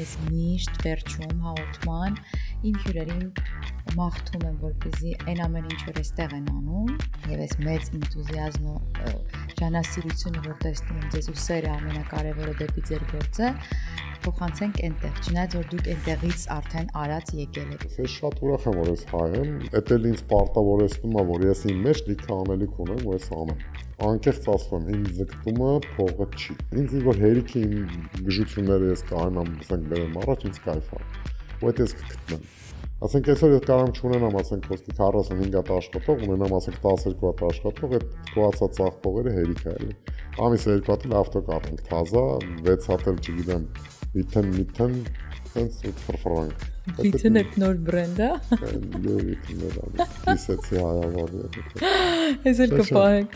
ես միշտ վերջում հաղորդման իմ հյուրերին մաղթում եմ, որպեսզի այն ամեն ինչ որ էստեղ են անում, եւ այս մեծ ինտուզիազմը, ժանասիրությունը, որ տեսնում եմ ձեզ ու սերը ամենակարևորը դեպի ձեր գործը, փոխանցենք այնտեղ, չնայած որ դուք այնտեղից արդեն արած եկել եք։ Ես շատ ուրախ եմ, որ ես հայ եմ, դա էլ ինձ պարտավորեցնում է, որ ես իմ մեջ լիքը անելիք ունեմ, որ ես անեմ։ Անկեղծ ասում եմ, իմ ձգտումը փողը չի։ Ինձ որ հերիքի իմ գժությունները ես կանամ, ասենք բերեմ առաջ, ինձ կայֆ է։ Ու դա ես կգտնեմ։ Ասենք այսօր ես կարամ չունենամ, ասենք ոսկի 45 հատ աշխատող, ունենամ ասենք 12 հատ աշխատող, այդ գոհացած ծախողերը հերիք է էլի։ Ամիսը 2 հատ էլ ավտոկար ենք, թազա, 6 հատ էլ չգիտեմ, Վիթեն, sense ֆրանկ։ Վիթենը նոր բրենդ է։ Վիթենը դա։ Իսեցի հայավարի։ Ես էլ կպահենք։